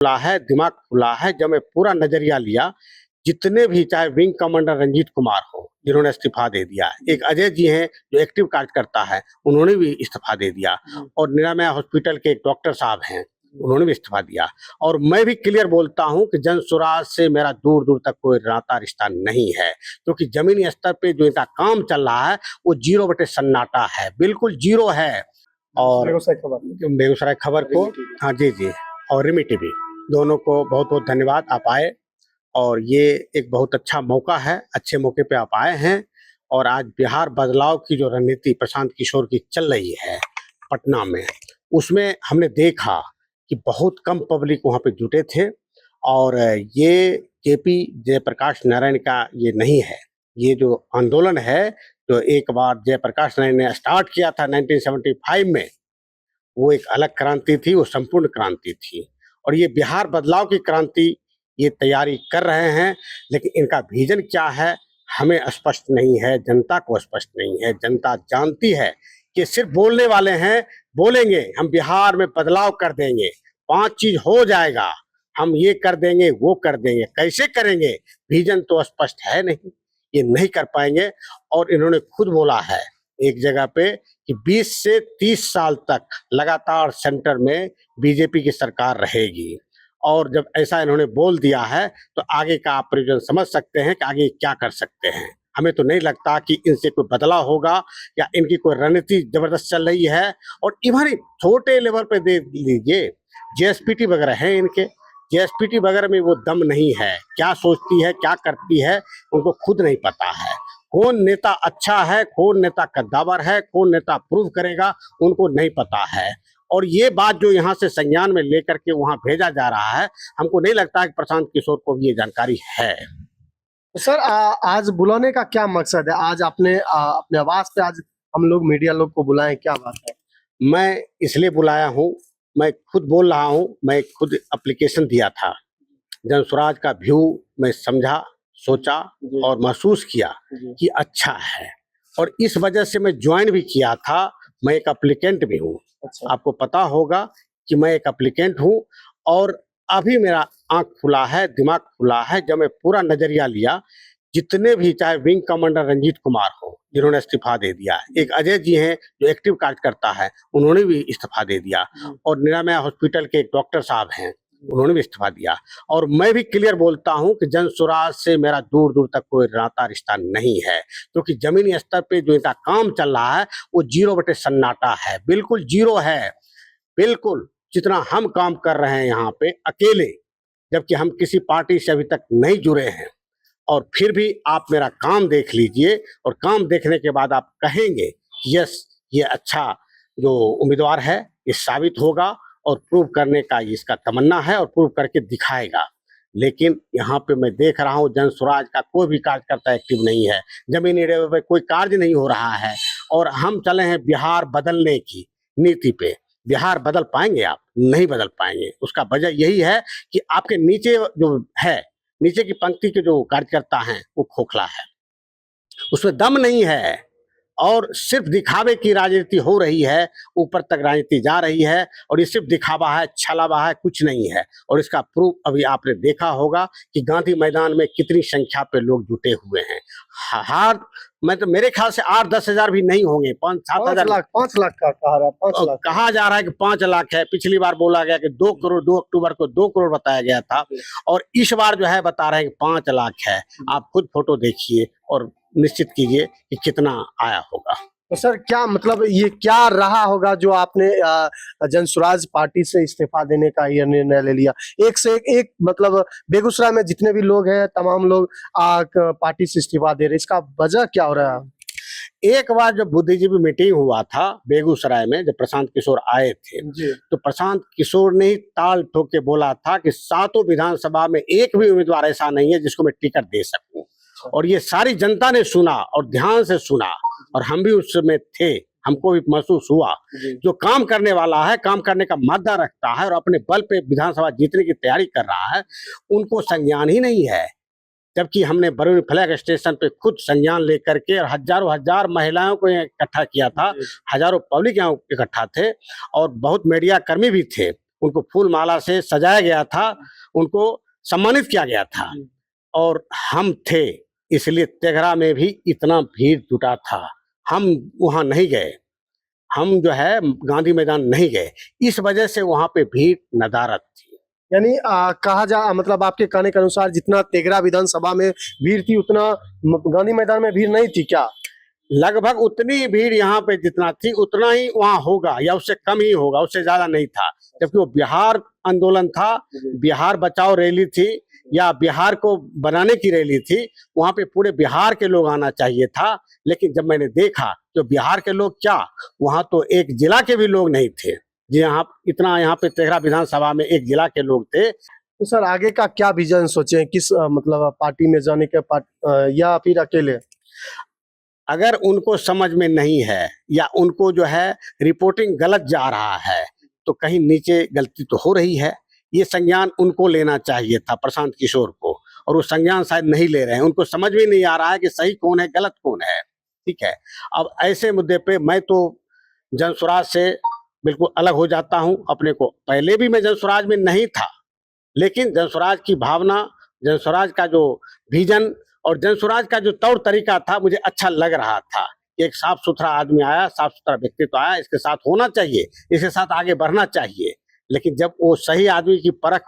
खुला है, दिमाग खुला है। जब मैं पूरा नजरिया लिया, जितने भी चाहे विंग कमांडर रंजीत कुमार हो, जिन्होंने इस्तीफा दे दिया, एक अजय जी हैं जो एक्टिव कार्यकर्ता है, उन्होंने भी इस्तीफा दे दिया, और निरामया हॉस्पिटल के एक डॉक्टर साहब हैं, उन्होंने भी इस्तीफा दिया। और मैं भी क्लियर बोलता हूं कि जन स्वराज से मेरा दूर दूर तक कोई नाता रिश्ता नहीं है, क्योंकि जमीनी स्तर पे जो इनका काम चल रहा है वो 0/सन्नाटा है, बिल्कुल जीरो है। और बेगूसराय खबर को, हाँ जी जी, और रिमी टीवी दोनों को बहुत बहुत धन्यवाद, आप आए। और ये एक बहुत अच्छा मौका है, अच्छे मौके पे आप आए हैं। और आज बिहार बदलाव की जो रणनीति प्रशांत किशोर की चल रही है पटना में, उसमें हमने देखा कि बहुत कम पब्लिक वहाँ पे जुटे थे। और ये केपी जयप्रकाश नारायण का ये नहीं है, ये जो आंदोलन है जो एक बार जयप्रकाश नारायण ने स्टार्ट किया था 1975 में, वो एक अलग क्रांति थी, वो संपूर्ण क्रांति थी। और ये बिहार बदलाव की क्रांति ये तैयारी कर रहे हैं, लेकिन इनका विजन क्या है हमें स्पष्ट नहीं है, जनता को स्पष्ट नहीं है। जनता जानती है कि सिर्फ बोलने वाले हैं, बोलेंगे हम बिहार में बदलाव कर देंगे, 5 चीज हो जाएगा, हम ये कर देंगे वो कर देंगे, कैसे करेंगे विजन तो स्पष्ट है नहीं, ये नहीं कर पाएंगे। और इन्होंने खुद बोला है एक जगह पे कि 20 से 30 साल तक लगातार सेंटर में बीजेपी की सरकार रहेगी। और जब ऐसा इन्होंने बोल दिया है तो आगे का आप प्रेजेंट समझ सकते हैं कि आगे क्या कर सकते हैं। हमें तो नहीं लगता कि इनसे कोई बदलाव होगा या इनकी कोई रणनीति जबरदस्त चल रही है। और इवन छोटे लेवल पे देख लीजिए, जेएसपीटी वगैरह है इनके, जेएसपीटी वगैरह में वो दम नहीं है, क्या सोचती है क्या करती है उनको खुद नहीं पता है। कौन नेता अच्छा है, कौन नेता कद्दावर है, कौन नेता प्रूव करेगा, उनको नहीं पता है। और ये बात जो यहाँ से संज्ञान में लेकर के वहाँ भेजा जा रहा है, हमको नहीं लगता है कि प्रशांत किशोर को भी ये जानकारी है। सर आज बुलाने का क्या मकसद है? आज आपने अपने आवाज पे आज हम लोग मीडिया लोग को बुलाएं, क्या बात है? मैं इसलिए बुलाया हूँ, मैं खुद बोल रहा हूँ, मैं खुद एप्लीकेशन दिया था, जन स्वराज का व्यू मैं समझा, सोचा और महसूस किया कि अच्छा है, और इस वजह से मैं ज्वाइन भी किया था। मैं एक एप्लीकेंट भी हूँ। अच्छा। आपको पता होगा कि मैं एक एप्लीकेंट हूँ, और अभी मेरा आंख खुला है, दिमाग खुला है। जब मैं पूरा नजरिया लिया, जितने भी चाहे विंग कमांडर रंजीत कुमार हो, जिन्होंने इस्तीफा दे दिया, एक अजय जी हैं जो एक्टिव कार्यकर्ता है, उन्होंने भी इस्तीफा दे दिया, और निरामया हॉस्पिटल के एक डॉक्टर साहब हैं, उन्होंने भी इस्तीफा दिया। और मैं भी क्लियर बोलता हूं कि जन स्वराज से मेरा दूर दूर तक कोई नाता रिश्ता नहीं है, क्योंकि जमीनी स्तर पे जो इनका काम चल रहा है वो 0/सन्नाटा है, बिल्कुल जीरो है, बिल्कुल। जितना हम काम कर रहे हैं यहाँ पे अकेले, जबकि हम किसी पार्टी से अभी तक नहीं जुड़े हैं, और फिर भी आप मेरा काम देख लीजिए, और काम देखने के बाद आप कहेंगे यस ये अच्छा जो उम्मीदवार है ये साबित होगा, और प्रूव करने का इसका तमन्ना है, और प्रूव करके दिखाएगा। लेकिन यहाँ पे मैं देख रहा हूँ जन स्वराज का कोई भी कार्यकर्ता एक्टिव नहीं है, जमीनी लेवल पे कोई कार्य नहीं हो रहा है, और हम चले हैं बिहार बदलने की नीति पे। बिहार बदल पाएंगे आप? नहीं बदल पाएंगे। उसका वजह यही है कि आपके नीचे जो है, नीचे की पंक्ति के जो कार्यकर्ता हैं वो खोखला है, उसमें दम नहीं है, और सिर्फ दिखावे की राजनीति हो रही है, ऊपर तक राजनीति जा रही है, और ये सिर्फ दिखावा है, छलावा है, कुछ नहीं है। और इसका प्रूफ अभी आपने देखा होगा कि गांधी मैदान में कितनी संख्या पे लोग जुटे हुए हैं। हार मैं तो मेरे ख्याल से 8-10 हजार भी नहीं होंगे, 5-7 हजार, 5 लाख का कहा रहा है, 5 लाख कहा जा रहा है कि 5 लाख है। पिछली बार बोला गया कि 2 करोड़, 2 अक्टूबर को 2 करोड़ बताया गया था, और इस बार जो है बता रहे हैं कि 5 लाख है। आप खुद फोटो देखिए और निश्चित कीजिए कि कितना आया होगा। तो सर क्या मतलब ये क्या रहा होगा जो आपने जन स्वराज पार्टी से इस्तीफा देने का ये निर्णय ले लिया? एक से एक मतलब बेगूसराय में जितने भी लोग हैं तमाम लोग पार्टी से इस्तीफा दे रहे, इसका वजह क्या हो रहा है? एक बार जब बुद्धिजीवी मीटिंग हुआ था बेगूसराय में, जब प्रशांत किशोर आए थे, तो प्रशांत किशोर ने ही ताल ठोक के बोला था कि 7 विधानसभा में एक भी उम्मीदवार ऐसा नहीं है जिसको मैं टिकट दे सकूं। और ये सारी जनता ने सुना और ध्यान से सुना, और हम भी उसमें थे, हमको भी महसूस हुआ जो काम करने वाला है, काम करने का मादा रखता है, और अपने बल पे विधानसभा जीतने की तैयारी कर रहा है, उनको संज्ञान ही नहीं है। जबकि हमने बरौनी फ्लैग स्टेशन पे खुद संज्ञान लेकर के, और हजारों हजार महिलाओं को इकट्ठा किया था, हजारों पब्लिक यहाँ इकट्ठा थे, और बहुत मीडिया कर्मी भी थे, उनको फूल माला से सजाया गया था, उनको सम्मानित किया गया था। और हम थे, इसलिए तेघरा में भी इतना भीड़ जुटा था। हम वहां नहीं गए, हम जो है गांधी मैदान नहीं गए, इस वजह से वहां पे भीड़ नदारद थी। यानी कहा जा मतलब आपके कहने के अनुसार जितना तेघरा विधानसभा में भीड़ थी उतना गांधी मैदान में भीड़ नहीं थी क्या? लगभग उतनी ही भीड़ यहाँ पे जितना थी उतना ही वहां होगा, या उससे कम ही होगा, उससे ज्यादा नहीं था। जबकि वो बिहार आंदोलन था, बिहार बचाओ रैली थी, या बिहार को बनाने की रैली थी, वहां पे पूरे बिहार के लोग आना चाहिए था। लेकिन जब मैंने देखा तो बिहार के लोग क्या, वहां तो एक जिला के भी लोग नहीं थे। जी यहाँ इतना, यहाँ पे तेघरा विधानसभा में एक जिला के लोग थे। तो सर आगे का क्या विजन सोचे, किस मतलब पार्टी में जाने के या फिर अकेले? अगर उनको समझ में नहीं है, या उनको जो है रिपोर्टिंग गलत जा रहा है, तो कहीं नीचे गलती तो हो रही है। ये संज्ञान उनको लेना चाहिए था, प्रशांत किशोर को, और वो संज्ञान शायद नहीं ले रहे हैं। उनको समझ में नहीं आ रहा है कि सही कौन है, गलत कौन है। ठीक है, अब ऐसे मुद्दे पे मैं तो जनसुराज से बिल्कुल अलग हो जाता हूं। अपने को पहले भी मैं जनसुराज में नहीं था, लेकिन जनसुराज की भावना, जनसुराज का जो विजन और जनसुराज का जो तौर तरीका था, मुझे अच्छा लग रहा था। एक साफ सुथरा आदमी आया, साफ सुथरा व्यक्तित्व आया, इसके साथ होना चाहिए, इसके साथ आगे बढ़ना चाहिए। लेकिन जब वो सही आदमी की परख